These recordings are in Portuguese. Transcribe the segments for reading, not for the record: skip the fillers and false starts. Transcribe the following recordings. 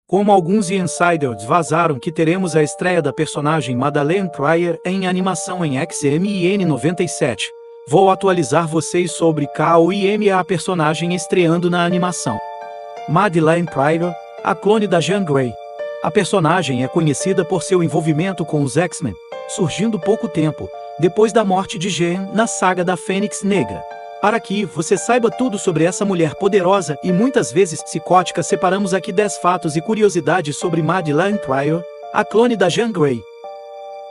Como alguns insiders vazaram que teremos a estreia da personagem Madeleine Pryor em animação em XMN 97, vou atualizar vocês sobre KOIM, a personagem estreando na animação. Madeleine Pryor, a clone da Jean Grey. A personagem é conhecida por seu envolvimento com os X-Men, surgindo pouco tempo depois da morte de Jean na saga da Fênix Negra. Para que você saiba tudo sobre essa mulher poderosa e muitas vezes psicótica, separamos aqui 10 fatos e curiosidades sobre Madeleine Pryor, a clone da Jean Grey.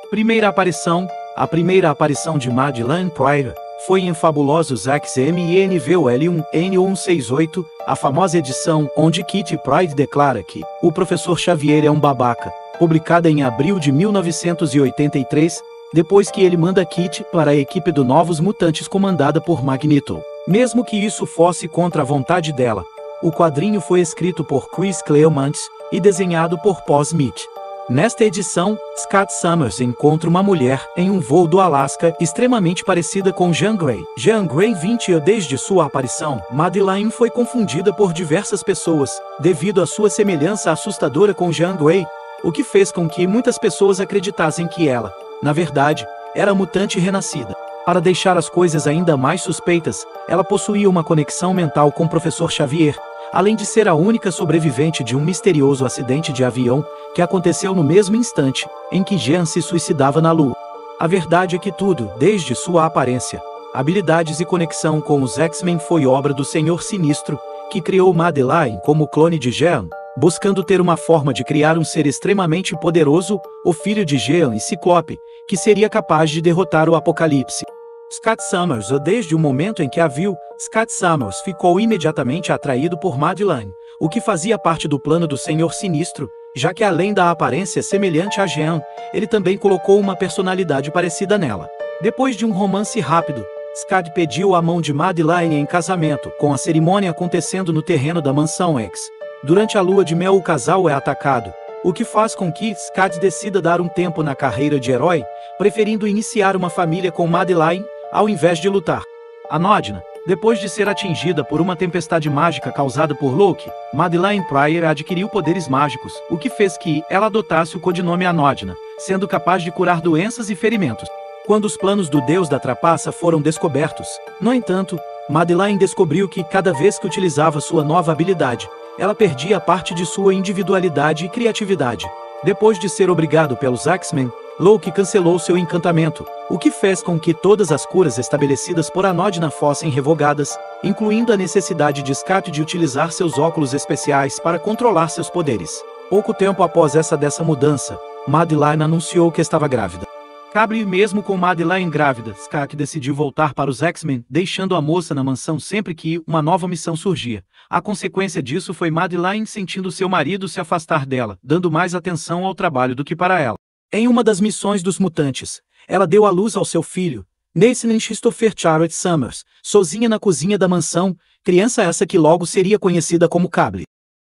Primeira aparição. A primeira aparição de Madeleine Pryor foi em Fabulosos X-Men Vol. 1 N168, a famosa edição onde Kitty Pryde declara que o Professor Xavier é um babaca, publicada em abril de 1983, depois que ele manda Kitty para a equipe do Novos Mutantes comandada por Magneto. Mesmo que isso fosse contra a vontade dela, o quadrinho foi escrito por Chris Claremont e desenhado por Paul Smith. Nesta edição, Scott Summers encontra uma mulher em um voo do Alasca extremamente parecida com Jean Grey. Jean Grey 20 desde sua aparição, Madeleine foi confundida por diversas pessoas, devido à sua semelhança assustadora com Jean Grey, o que fez com que muitas pessoas acreditassem que ela, na verdade, era mutante renascida. Para deixar as coisas ainda mais suspeitas, ela possuía uma conexão mental com o Professor Xavier, além de ser a única sobrevivente de um misterioso acidente de avião que aconteceu no mesmo instante em que Jean se suicidava na Lua. A verdade é que tudo, desde sua aparência, habilidades e conexão com os X-Men, foi obra do Senhor Sinistro, que criou Madeleine como clone de Jean, buscando ter uma forma de criar um ser extremamente poderoso, o filho de Jean e Ciclope, que seria capaz de derrotar o Apocalipse. Scott Summers, desde o momento em que a viu, Scott Summers ficou imediatamente atraído por Madeleine, o que fazia parte do plano do Senhor Sinistro, já que além da aparência semelhante a Jean, ele também colocou uma personalidade parecida nela. Depois de um romance rápido, Scott pediu a mão de Madeleine em casamento, com a cerimônia acontecendo no terreno da Mansão X. Durante a lua de mel, o casal é atacado, o que faz com que Scott decida dar um tempo na carreira de herói, preferindo iniciar uma família com Madeleine, ao invés de lutar. Anodina. Depois de ser atingida por uma tempestade mágica causada por Loki, Madeleine Pryor adquiriu poderes mágicos, o que fez que ela adotasse o codinome Anodina, sendo capaz de curar doenças e ferimentos. Quando os planos do Deus da Trapaça foram descobertos, no entanto, Madeleine descobriu que cada vez que utilizava sua nova habilidade, ela perdia parte de sua individualidade e criatividade. Depois de ser obrigado pelos X-Men, Loki cancelou seu encantamento, o que fez com que todas as curas estabelecidas por Anodina fossem revogadas, incluindo a necessidade de Scott de utilizar seus óculos especiais para controlar seus poderes. Pouco tempo após dessa mudança, Madeleine anunciou que estava grávida. Cabe mesmo com Madeleine grávida, Scott decidiu voltar para os X-Men, deixando a moça na mansão sempre que uma nova missão surgia. A consequência disso foi Madeleine sentindo seu marido se afastar dela, dando mais atenção ao trabalho do que para ela. Em uma das missões dos mutantes, ela deu à luz ao seu filho, Nathan Christopher Charlotte Summers, sozinha na cozinha da mansão, criança essa que logo seria conhecida como Cable.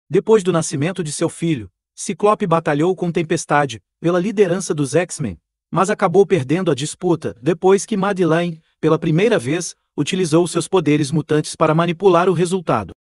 Depois do nascimento de seu filho, Ciclope batalhou com Tempestade pela liderança dos X-Men, mas acabou perdendo a disputa depois que Madeleine, pela primeira vez, utilizou seus poderes mutantes para manipular o resultado.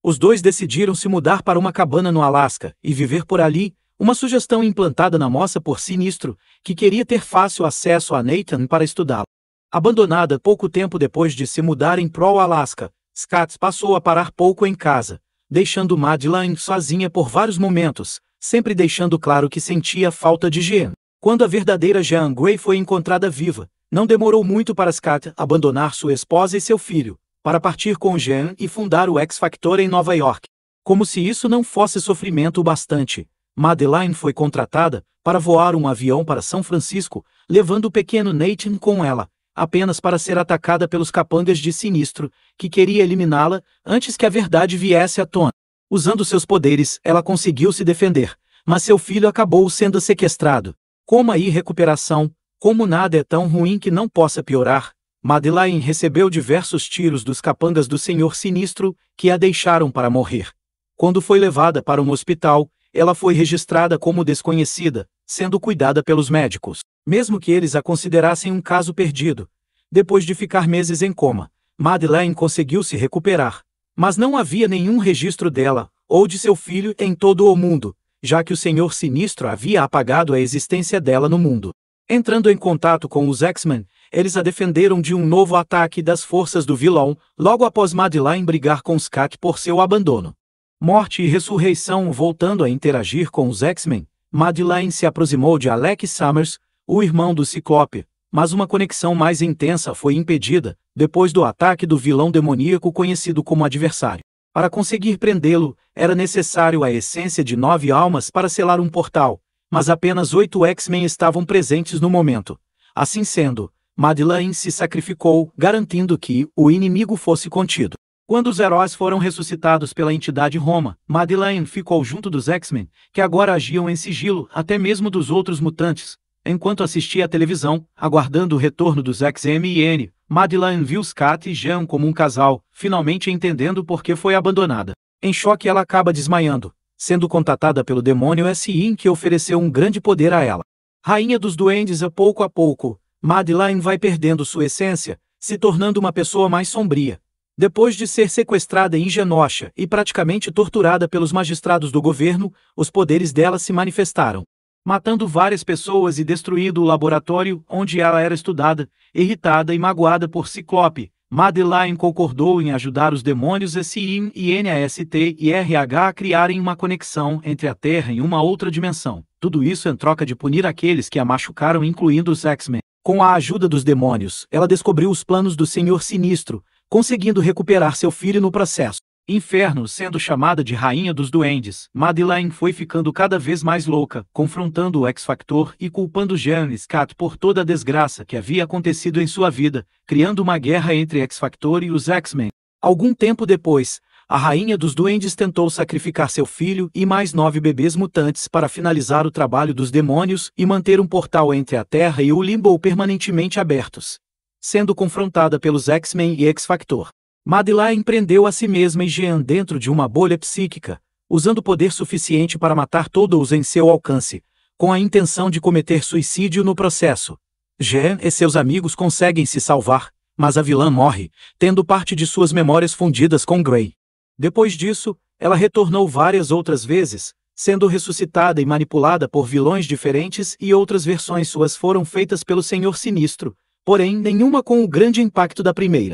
Os dois decidiram se mudar para uma cabana no Alasca e viver por ali, uma sugestão implantada na moça por Sinistro, que queria ter fácil acesso a Nathan para estudá-lo. Abandonada pouco tempo depois de se mudarem para o Alasca, Scott passou a parar pouco em casa, deixando Madeleine sozinha por vários momentos, sempre deixando claro que sentia falta de Jean. Quando a verdadeira Jean Grey foi encontrada viva, não demorou muito para Scott abandonar sua esposa e seu filho, para partir com Jean e fundar o X-Factor em Nova York. Como se isso não fosse sofrimento o bastante, Madeleine foi contratada para voar um avião para São Francisco, levando o pequeno Nathan com ela, apenas para ser atacada pelos capangas de Sinistro, que queria eliminá-la antes que a verdade viesse à tona. Usando seus poderes, ela conseguiu se defender, mas seu filho acabou sendo sequestrado. Como aí recuperação, como nada é tão ruim que não possa piorar, Madeleine recebeu diversos tiros dos capangas do Senhor Sinistro, que a deixaram para morrer. Quando foi levada para um hospital, ela foi registrada como desconhecida, sendo cuidada pelos médicos, mesmo que eles a considerassem um caso perdido. Depois de ficar meses em coma, Madeleine conseguiu se recuperar, mas não havia nenhum registro dela, ou de seu filho, em todo o mundo, já que o Senhor Sinistro havia apagado a existência dela no mundo. Entrando em contato com os X-Men, eles a defenderam de um novo ataque das forças do vilão, logo após Madeline brigar com Scott por seu abandono. Morte e ressurreição. Voltando a interagir com os X-Men, Madeline se aproximou de Alex Summers, o irmão do Ciclope, mas uma conexão mais intensa foi impedida, depois do ataque do vilão demoníaco conhecido como Adversário. Para conseguir prendê-lo, era necessário a essência de 9 almas para selar um portal, mas apenas 8 X-Men estavam presentes no momento. Assim sendo, Madeline se sacrificou, garantindo que o inimigo fosse contido. Quando os heróis foram ressuscitados pela entidade Roma, Madeline ficou junto dos X-Men, que agora agiam em sigilo, até mesmo dos outros mutantes. Enquanto assistia à televisão, aguardando o retorno dos X-Men, Madeline viu Scott e Jean como um casal, finalmente entendendo por que foi abandonada. Em choque, ela acaba desmaiando, sendo contatada pelo demônio S.I., que ofereceu um grande poder a ela. Rainha dos Duendes. A pouco, Madeline vai perdendo sua essência, se tornando uma pessoa mais sombria. Depois de ser sequestrada em Genosha e praticamente torturada pelos magistrados do governo, os poderes dela se manifestaram, matando várias pessoas e destruindo o laboratório onde ela era estudada. Irritada e magoada por Ciclope, Madeline concordou em ajudar os demônios S.I., NAST e RH a criarem uma conexão entre a Terra e uma outra dimensão. Tudo isso em troca de punir aqueles que a machucaram, incluindo os X-Men. Com a ajuda dos demônios, ela descobriu os planos do Senhor Sinistro, conseguindo recuperar seu filho no processo. Inferno. Sendo chamada de Rainha dos Duendes, Madeline foi ficando cada vez mais louca, confrontando o X-Factor e culpando Jean e Scott por toda a desgraça que havia acontecido em sua vida, criando uma guerra entre X-Factor e os X-Men. Algum tempo depois, a Rainha dos Duendes tentou sacrificar seu filho e mais 9 bebês mutantes para finalizar o trabalho dos demônios e manter um portal entre a Terra e o Limbo permanentemente abertos. Sendo confrontada pelos X-Men e X-Factor, Madeline prendeu a si mesma e Jean dentro de uma bolha psíquica, usando poder suficiente para matar todos em seu alcance, com a intenção de cometer suicídio no processo. Jean e seus amigos conseguem se salvar, mas a vilã morre, tendo parte de suas memórias fundidas com Grey. Depois disso, ela retornou várias outras vezes, sendo ressuscitada e manipulada por vilões diferentes, e outras versões suas foram feitas pelo Senhor Sinistro, porém nenhuma com o grande impacto da primeira.